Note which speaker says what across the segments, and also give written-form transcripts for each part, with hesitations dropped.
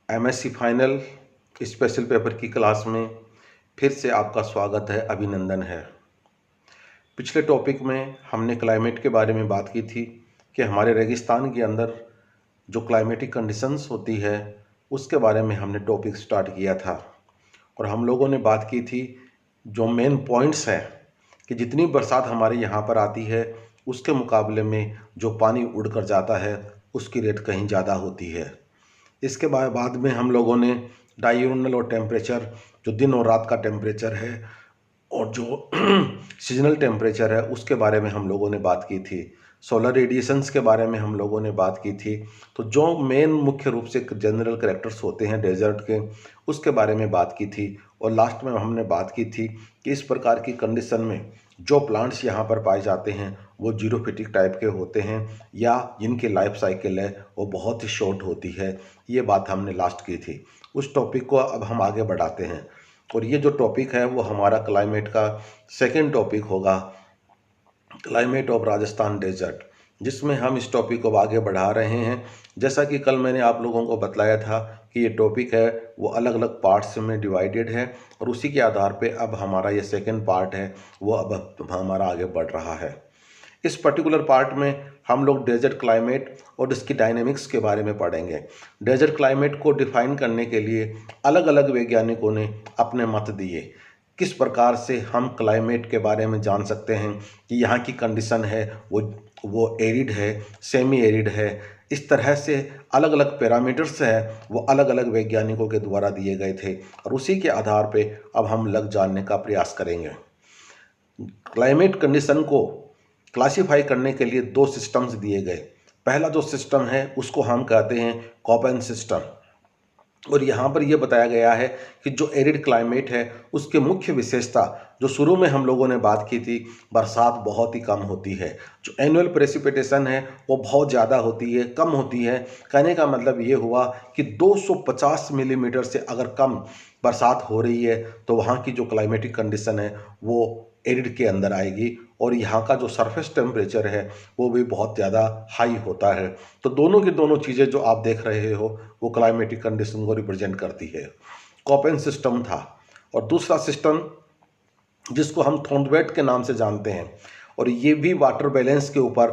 Speaker 1: MSc final special paper की class में फिर से आपका स्वागत है, अभिनंदन है। पिछले टॉपिक में हमने क्लाइमेट के बारे में बात की थी कि हमारे रेगिस्तान के अंदर जो क्लाइमेटिक कंडीशंस होती है उसके बारे में हमने टॉपिक स्टार्ट किया था और हम लोगों ने बात की थी जो मेन पॉइंट्स हैं कि जितनी बरसात हमारे यहाँ पर आती है उसके मुकाबले में जो पानी उड़कर जाता है उसकी रेट कहीं ज़्यादा होती है। इसके बाद में हम लोगों ने डायurnal और टेम्परेचर, जो दिन और रात का टेम्परेचर है और जो सीजनल टेम्परेचर है उसके बारे में हम लोगों ने बात की थी। सोलर रेडिएशंस के बारे में हम लोगों ने बात की थी। तो जो मेन मुख्य रूप से जनरल कैरेक्टर्स होते हैं डेजर्ट के, उसके बारे में बात की थी। और लास्ट में हमने बात की थी कि इस प्रकार की कंडीशन में जो प्लांट्स यहाँ पर पाए जाते हैं वो जीरोफिटिक टाइप के होते हैं या जिनकी लाइफ साइकिल है वो बहुत ही शॉर्ट होती है। ये बात हमने लास्ट की थी। उस टॉपिक को अब हम आगे बढ़ाते हैं और ये जो टॉपिक है वो हमारा क्लाइमेट का सेकंड टॉपिक होगा, क्लाइमेट ऑफ राजस्थान डेजर्ट, जिसमें हम इस टॉपिक को आगे बढ़ा रहे हैं। जैसा कि कल मैंने आप लोगों को बतलाया था कि ये टॉपिक है वो अलग अलग पार्ट्स में डिवाइडेड है और उसी के आधार पे अब हमारा ये सेकंड पार्ट है वो अब हमारा आगे बढ़ रहा है। इस पर्टिकुलर पार्ट में हम लोग डेजर्ट क्लाइमेट और इसकी डायनेमिक्स के बारे में पढ़ेंगे। डेजर्ट क्लाइमेट को डिफाइन करने के लिए अलग अलग वैज्ञानिकों ने अपने मत दिए। किस प्रकार से हम क्लाइमेट के बारे में जान सकते हैं कि यहाँ की कंडीशन है वो एरिड है, सेमी एरिड है। इस तरह से अलग अलग पैरामीटर्स हैं वो अलग अलग वैज्ञानिकों के द्वारा दिए गए थे और उसी के आधार पे अब हम लग जानने का प्रयास करेंगे। क्लाइमेट कंडीशन को क्लासिफाई करने के लिए दो सिस्टम्स दिए गए। पहला जो सिस्टम है उसको हम कहते हैं कोपेन सिस्टम और यहाँ पर यह बताया गया है कि जो एरिड क्लाइमेट है उसके मुख्य विशेषता, जो शुरू में हम लोगों ने बात की थी, बरसात बहुत ही कम होती है। जो एनुअल प्रेसिपिटेशन है वो बहुत ज़्यादा होती है, कम होती है। कहने का मतलब ये हुआ कि 250 मिलीमीटर से अगर कम बरसात हो रही है तो वहाँ की जो क्लाइमेटिक कंडीशन है वो एरिड के अंदर आएगी और यहाँ का जो सरफेस टेम्परेचर है वो भी बहुत ज़्यादा हाई होता है। तो दोनों की दोनों चीज़ें जो आप देख रहे हो वो क्लाइमेटिक कंडीशन को रिप्रेजेंट करती है। कोपेन सिस्टम था और दूसरा सिस्टम जिसको हम थोंडवेट के नाम से जानते हैं और ये भी वाटर बैलेंस के ऊपर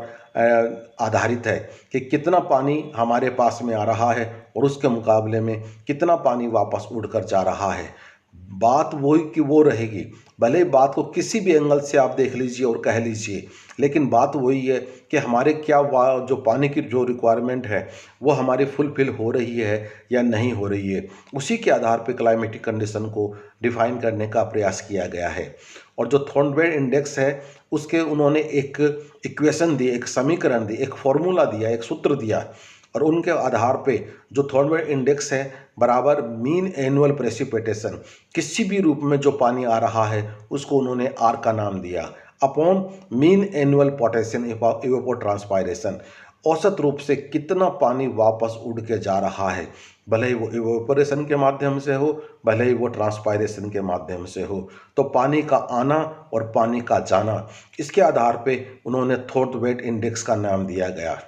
Speaker 1: आधारित है कि कितना पानी हमारे पास में आ रहा है और उसके मुकाबले में कितना पानी वापस उड़कर जा रहा है। बात वही कि वो रहेगी, भले ही बात को किसी भी एंगल से आप देख लीजिए और कह लीजिए, लेकिन बात वही है कि हमारे क्या जो पानी की जो रिक्वायरमेंट है वो हमारी फुलफिल हो रही है या नहीं हो रही है। उसी के आधार पर क्लाइमेटिक कंडीशन को डिफाइन करने का प्रयास किया गया है। और जो थॉर्नवेट इंडेक्स है उसके उन्होंने एक इक्वेशन दी, एक समीकरण दी, एक फॉर्मूला दिया, एक सूत्र दिया और उनके आधार पे जो थॉर्नवेट इंडेक्स है बराबर मीन एनुअल प्रेसिपिटेशन, किसी भी रूप में जो पानी आ रहा है उसको उन्होंने आर का नाम दिया, अपॉन मीन एनुअल पोटेशियम इवेपोट्रांसपायरेशन, औसत रूप से कितना पानी वापस उड़ के जा रहा है, भले ही वो इवेपोरेशन के माध्यम से हो, भले ही वो ट्रांसपायरेशन के माध्यम से हो। तो पानी का आना और पानी का जाना, इसके आधार पे उन्होंने थॉर्नवेट इंडेक्स का नाम दिया गया।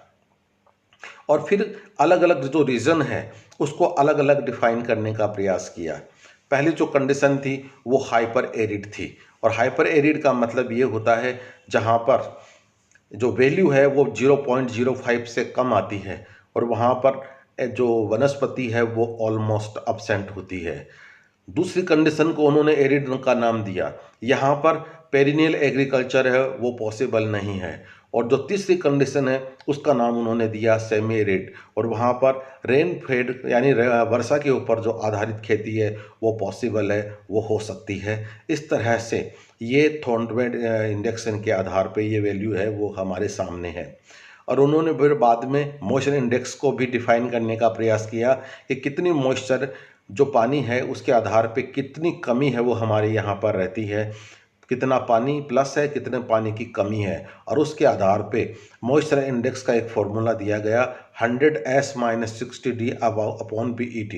Speaker 1: और फिर अलग अलग जो रीजन है उसको अलग अलग डिफाइन करने का प्रयास किया। पहली जो कंडीशन थी वो हाइपर एरिड थी और हाइपर एरिड का मतलब ये होता है जहाँ पर जो वैल्यू है वो 0.05 से कम आती है और वहाँ पर जो वनस्पति है वो ऑलमोस्ट अब्सेंट होती है। दूसरी कंडीशन को उन्होंने एरिड का नाम दिया, यहाँ पर पेरिनियल एग्रीकल्चर है वो पॉसिबल नहीं है। और जो तीसरी कंडीशन है उसका नाम उन्होंने दिया सेमी एरिड और वहाँ पर रेन फेड यानी वर्षा के ऊपर जो आधारित खेती है वो पॉसिबल है, वो हो सकती है। इस तरह से ये थॉर्नवेट इंडेक्सन के आधार पे ये वैल्यू है वो हमारे सामने है। और उन्होंने फिर बाद में मॉइस्चर इंडेक्स को भी डिफाइन करने का प्रयास किया कि कितनी मॉइस्चर जो पानी है उसके आधार पे कितनी कमी है वो हमारे यहाँ पर रहती है, कितना पानी प्लस है, कितने पानी की कमी है। और उसके आधार पे मॉइस्चर इंडेक्स का एक फॉर्मूला दिया गया 100S-60D अपॉन PET।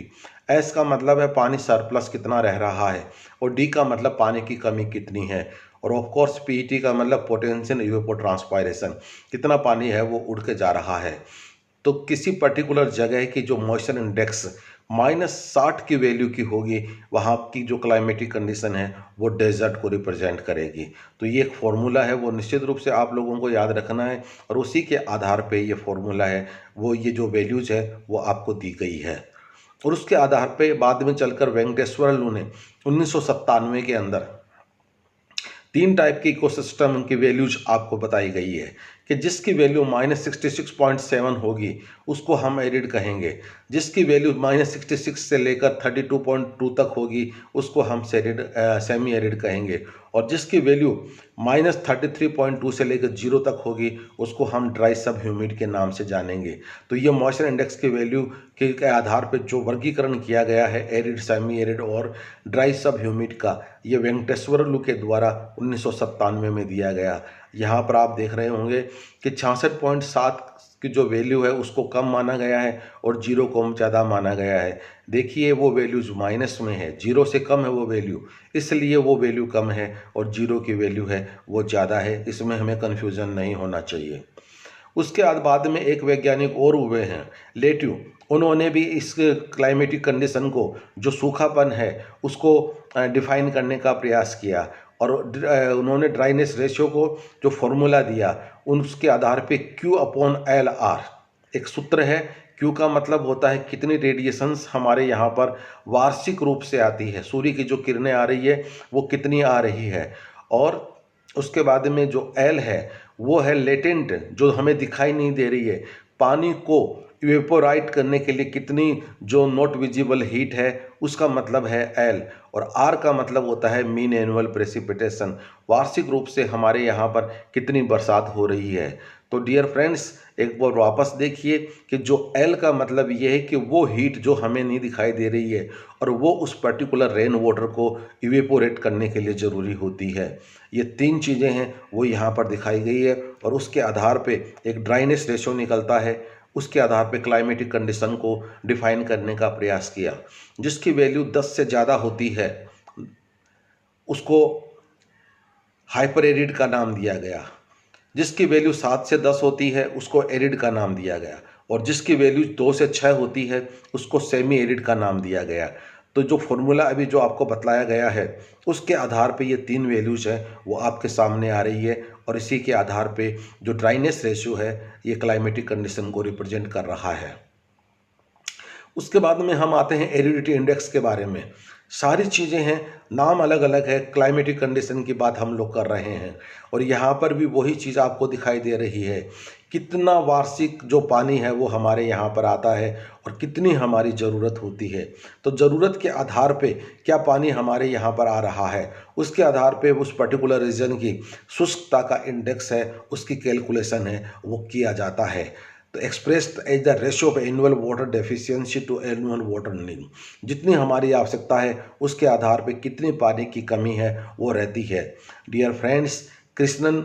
Speaker 1: एस का मतलब है पानी सरप्लस कितना रह रहा है और डी का मतलब पानी की कमी कितनी है और ऑफ कोर्स PET का मतलब पोटेंशियल इवेपोट्रांसपायरेशन, कितना पानी है वो उड़ के जा रहा है। तो किसी पर्टिकुलर जगह की जो मॉइस्चर इंडेक्स -60 की वैल्यू की होगी, वहाँ की जो क्लाइमेटिक कंडीशन है वो डेजर्ट को रिप्रेजेंट करेगी। तो ये एक फॉर्मूला है, वो निश्चित रूप से आप लोगों को याद रखना है और उसी के आधार पे ये फॉर्मूला है, वो ये जो वैल्यूज़ है वो आपको दी गई है। और उसके आधार पे बाद में चलकर वेंकटेश्वर ने 1997 के अंदर 3 टाइप की इकोसिस्टम की वैल्यूज आपको बताई गई है कि जिसकी वैल्यू -66.7 होगी उसको हम एरिड कहेंगे, जिसकी वैल्यू -66 से लेकर 32.2 तक होगी उसको हम सेमी एरिड कहेंगे, और जिसकी वैल्यू -33.2 से लेकर 0 तक होगी उसको हम ड्राई सब ह्यूमिड के नाम से जानेंगे। तो ये मॉइस्चर इंडेक्स की वैल्यू के आधार पर जो वर्गीकरण किया गया है एरिड, सेमी एरिड और ड्राई सब ह्यूमिड का, ये वेंकटेश्वरलू के द्वारा 1997 में दिया गया। यहाँ पर आप देख रहे होंगे कि 66.7 की जो वैल्यू है उसको कम माना गया है और 0 को ज़्यादा माना गया है। देखिए वो वैल्यूज माइनस में है, 0 से कम है वो वैल्यू, इसलिए वो वैल्यू कम है और 0 की वैल्यू है वो ज़्यादा है। इसमें हमें कन्फ्यूज़न नहीं होना चाहिए। उसके बाद में एक वैज्ञानिक और हुए हैं, लेट्यू। उन्होंने भी इस क्लाइमेटिक कंडीशन को, जो सूखापन है उसको डिफाइन करने का प्रयास किया और उन्होंने ड्राइनेस रेशियो को जो फॉर्मूला दिया उसके आधार पे Q/LR एक सूत्र है। Q का मतलब होता है कितनी रेडिएशंस हमारे यहाँ पर वार्षिक रूप से आती है, सूर्य की जो किरणें आ रही है वो कितनी आ रही है, और उसके बाद में जो L है वो है लेटेंट, जो हमें दिखाई नहीं दे रही है, पानी को इवेपोराइट करने के लिए कितनी जो नॉट विजिबल हीट है उसका मतलब है L, और R का मतलब होता है मीन एनुअल प्रेसिपिटेशन, वार्षिक रूप से हमारे यहाँ पर कितनी बरसात हो रही है। तो डियर फ्रेंड्स, एक बार वापस देखिए कि जो L का मतलब ये है कि वो हीट जो हमें नहीं दिखाई दे रही है और वो उस पर्टिकुलर रेन वाटर को इवेपोरेट करने के लिए ज़रूरी होती है। ये 3 चीज़ें हैं वो यहाँ पर दिखाई गई है और उसके आधार पे एक ड्राइनेस रेशियो निकलता है, उसके आधार पे क्लाइमेटिक कंडीशन को डिफाइन करने का प्रयास किया। जिसकी वैल्यू 10 से ज़्यादा होती है उसको हाइपर एरिड का नाम दिया गया, जिसकी वैल्यू 7 से 10 होती है उसको एरिड का नाम दिया गया, और जिसकी वैल्यू 2 से 6 होती है उसको सेमी एरिड का नाम दिया गया। तो जो फॉर्मूला अभी जो आपको बतलाया गया है उसके आधार पे ये 3 वैल्यूज है वो आपके सामने आ रही है, और इसी के आधार पे जो ड्राइनेस रेशियो है ये क्लाइमेटिक कंडीशन को रिप्रेजेंट कर रहा है। उसके बाद में हम आते हैं एरिडिटी इंडेक्स के बारे में। सारी चीज़ें हैं, नाम अलग अलग है, क्लाइमेटिक कंडीशन की बात हम लोग कर रहे हैं और यहाँ पर भी वही चीज़ आपको दिखाई दे रही है, कितना वार्षिक जो पानी है वो हमारे यहाँ पर आता है और कितनी हमारी ज़रूरत होती है। तो ज़रूरत के आधार पे क्या पानी हमारे यहाँ पर आ रहा है, उसके आधार पे उस पर्टिकुलर रीजन की शुष्कता का इंडेक्स है, उसकी कैलकुलेशन है वो किया जाता है। तो expressed as the ratio of annual water deficiency to annual water need, जितनी हमारी आवश्यकता है उसके आधार पे कितनी पानी की कमी है वो रहती है। डियर फ्रेंड्स, कृष्णन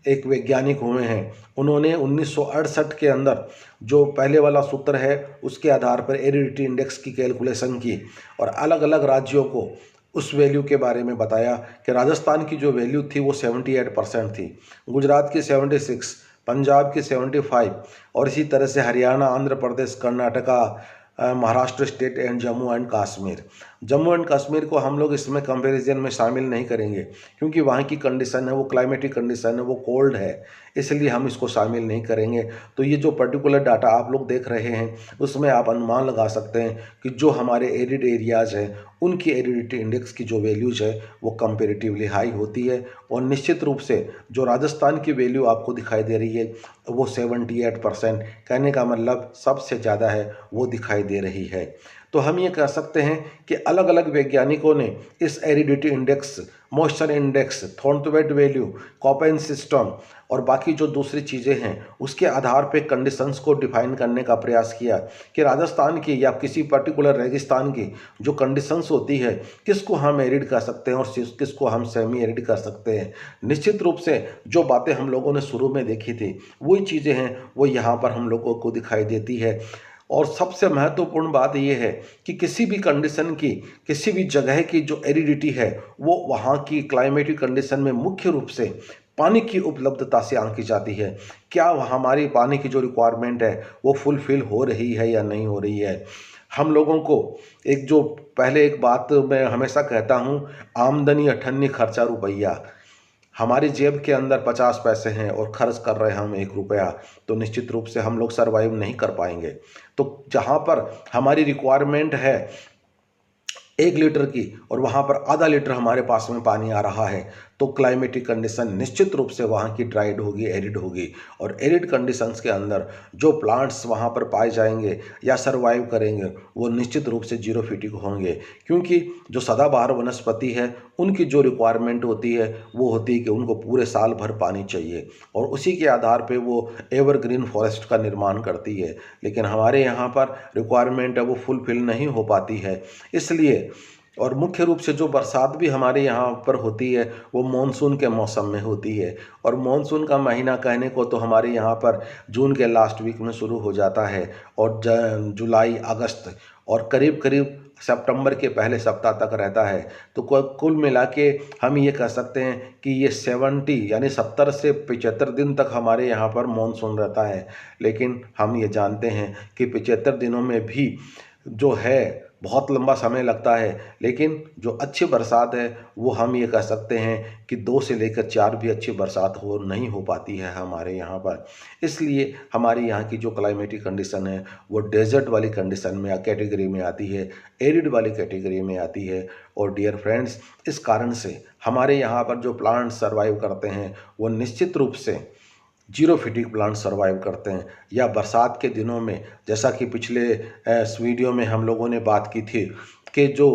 Speaker 1: एक वैज्ञानिक हुए हैं, उन्होंने 1968 के अंदर जो पहले वाला सूत्र है उसके आधार पर एरिडिटी इंडेक्स की कैलकुलेशन की और अलग अलग राज्यों को उस वैल्यू के बारे में बताया कि राजस्थान की जो वैल्यू थी वो 78% थी, गुजरात की 76, पंजाब की 75, और इसी तरह से Haryana, Andhra Pradesh, Karnataka, Maharashtra state and Jammu and Kashmir. Jammu and Kashmir को हम लोग इसमें कंपैरिजन में शामिल नहीं करेंगे क्योंकि वहाँ की कंडीशन है वो क्लाइमेटिक कंडीशन है वो कोल्ड है, इसलिए हम इसको शामिल नहीं करेंगे। तो ये जो पर्टिकुलर डाटा आप लोग देख रहे हैं उसमें आप अनुमान लगा सकते हैं कि जो हमारे एरिड एरियाज़ हैं उनकी एरिडिटी इंडेक्स की जो वैल्यूज़ है वो कंपेरेटिवली हाई होती है, और निश्चित रूप से जो राजस्थान की वैल्यू आपको दिखाई दे रही है वो 78%, कहने का मतलब सबसे ज़्यादा है वो दिखाई दे रही है। तो हम ये कह सकते हैं कि अलग अलग वैज्ञानिकों ने इस aridity index, moisture index, Thornthwaite value, Koppen system और बाकी जो दूसरी चीज़ें हैं उसके आधार पे कंडीशंस को डिफाइन करने का प्रयास किया कि राजस्थान की या किसी पर्टिकुलर रेगिस्तान की जो कंडीशंस होती है किसको हम एरिड कर सकते हैं और किसको हम सेमी एरिड कर सकते हैं। निश्चित रूप से जो बातें हम लोगों ने शुरू में देखी थी वही चीज़ें हैं वो यहाँ पर हम लोगों को दिखाई देती है। और सबसे महत्वपूर्ण बात यह है कि किसी भी कंडीशन की, किसी भी जगह की जो एरिडिटी है वो वहाँ की क्लाइमेटिक कंडीशन में मुख्य रूप से पानी की उपलब्धता से आंकी जाती है। क्या हमारी पानी की जो रिक्वायरमेंट है वो फुलफिल हो रही है या नहीं हो रही है। हम लोगों को एक जो पहले एक बात मैं हमेशा कहता हूँ, आमदनी अठन्नी खर्चा रुपया। हमारी जेब के अंदर 50 पैसे हैं और खर्च कर रहे हैं हम 1 रुपया, तो निश्चित रूप से हम लोग सर्वाइव नहीं कर पाएंगे। तो जहाँ पर हमारी रिक्वायरमेंट है 1 लीटर की और वहाँ पर आधा लीटर हमारे पास में पानी आ रहा है, तो क्लाइमेटिक कंडीशन निश्चित रूप से वहाँ की ड्राइड होगी, एरिड होगी। और एरिड कंडीशंस के अंदर जो प्लांट्स वहाँ पर पाए जाएंगे या सरवाइव करेंगे वो निश्चित रूप से जीरोफिटिक होंगे, क्योंकि जो सदाबहार वनस्पति है उनकी जो रिक्वायरमेंट होती है वो होती है कि उनको पूरे साल भर पानी चाहिए और उसी के आधार पे वो एवरग्रीन फॉरेस्ट का निर्माण करती है। लेकिन हमारे यहाँ पर रिक्वायरमेंट है वो फुलफिल नहीं हो पाती है, इसलिए और मुख्य रूप से जो बरसात भी हमारे यहाँ पर होती है वो मानसून के मौसम में होती है। और मानसून का महीना कहने को तो हमारे यहाँ पर जून के लास्ट वीक में शुरू हो जाता है और जुलाई अगस्त और करीब करीब सितंबर के पहले सप्ताह तक रहता है। तो कुल मिला के हम ये कह सकते हैं कि ये 70 यानी 70 से 75 दिन तक हमारे यहाँ पर मानसून रहता है। लेकिन हम ये जानते हैं कि 75 दिनों में भी जो है बहुत लंबा समय लगता है, लेकिन जो अच्छी बरसात है वो हम ये कह सकते हैं कि 2 से लेकर 4 भी अच्छी बरसात नहीं हो पाती है हमारे यहाँ पर। इसलिए हमारे यहाँ की जो क्लाइमेटिक कंडीशन है वो डेजर्ट वाली कंडीशन में कैटेगरी में आती है, एरिड वाली कैटेगरी में आती है। और डियर फ्रेंड्स, इस कारण से हमारे यहाँ पर जो प्लांट सर्वाइव करते हैं वो निश्चित रूप से जीरोफिटिक प्लांट सर्वाइव करते हैं। या बरसात के दिनों में, जैसा कि पिछले इस वीडियो में हम लोगों ने बात की थी कि जो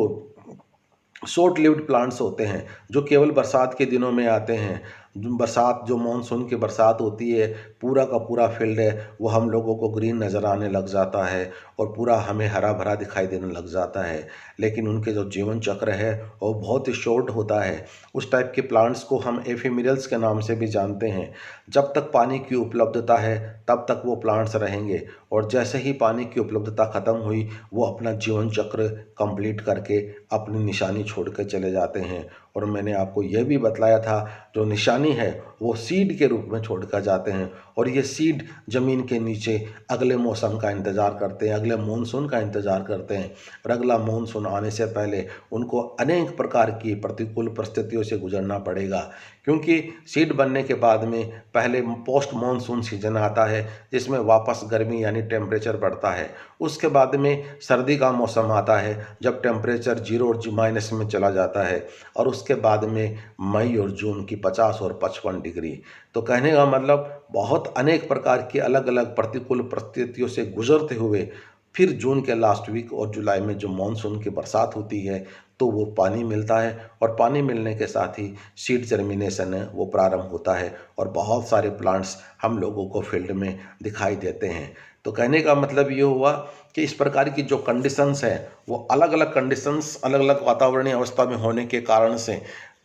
Speaker 1: शॉर्ट लिव्ड प्लांट्स होते हैं जो केवल बरसात के दिनों में आते हैं, बरसात जो मानसून की बरसात होती है पूरा का पूरा फील्ड है वो हम लोगों को ग्रीन नज़र आने लग जाता है और पूरा हमें हरा भरा दिखाई देने लग जाता है। लेकिन उनके जो जीवन चक्र है वो बहुत ही शॉर्ट होता है। उस टाइप के प्लांट्स को हम एफिमेरल्स के नाम से भी जानते हैं। जब तक पानी की उपलब्धता है तब तक वो प्लांट्स रहेंगे और जैसे ही पानी की उपलब्धता ख़त्म हुई वो अपना जीवन चक्र कंप्लीट करके अपनी निशानी छोड़ कर चले जाते हैं। और मैंने आपको यह भी बतलाया था जो निशानी है वो सीड के रूप में छोड़ कर जाते हैं और ये सीड ज़मीन के नीचे अगले मौसम का इंतज़ार करते हैं, अगले मानसून का इंतज़ार करते हैं। और अगला मानसून आने से पहले उनको अनेक प्रकार की प्रतिकूल परिस्थितियों से गुजरना पड़ेगा, क्योंकि सीड बनने के बाद में पहले पोस्ट मानसून सीजन आता है जिसमें वापस गर्मी यानी टेम्परेचर बढ़ता है। उसके बाद में सर्दी का मौसम आता है जब टेम्परेचर 0 और माइनस में चला जाता है और उसके बाद में मई और जून की 50 और 55 डिग्री। तो कहने का मतलब बहुत अनेक प्रकार की अलग अलग प्रतिकूल परिस्थितियों से गुजरते हुए फिर जून के लास्ट वीक और जुलाई में जो मानसून की बरसात होती है तो वो पानी मिलता है और पानी मिलने के साथ ही सीड जर्मिनेशन है वो प्रारंभ होता है और बहुत सारे प्लांट्स हम लोगों को फील्ड में दिखाई देते हैं। तो कहने का मतलब ये हुआ कि इस प्रकार की जो कंडीशंस हैं वो अलग अलग कंडीशंस अलग अलग वातावरणीय अवस्था में होने के कारण से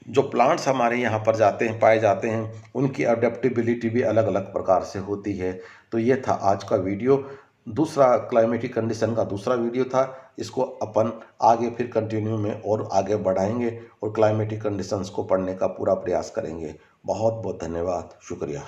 Speaker 1: जो प्लांट्स हमारे यहाँ पर जाते हैं पाए जाते हैं उनकी अडेप्टेबिलिटी भी अलग अलग प्रकार से होती है। तो ये था आज का वीडियो, दूसरा क्लाइमेटिक कंडीशन का दूसरा वीडियो था। इसको अपन आगे फिर कंटिन्यू में और आगे बढ़ाएंगे और क्लाइमेटिक कंडीशंस को पढ़ने का पूरा प्रयास करेंगे। बहुत बहुत धन्यवाद, शुक्रिया।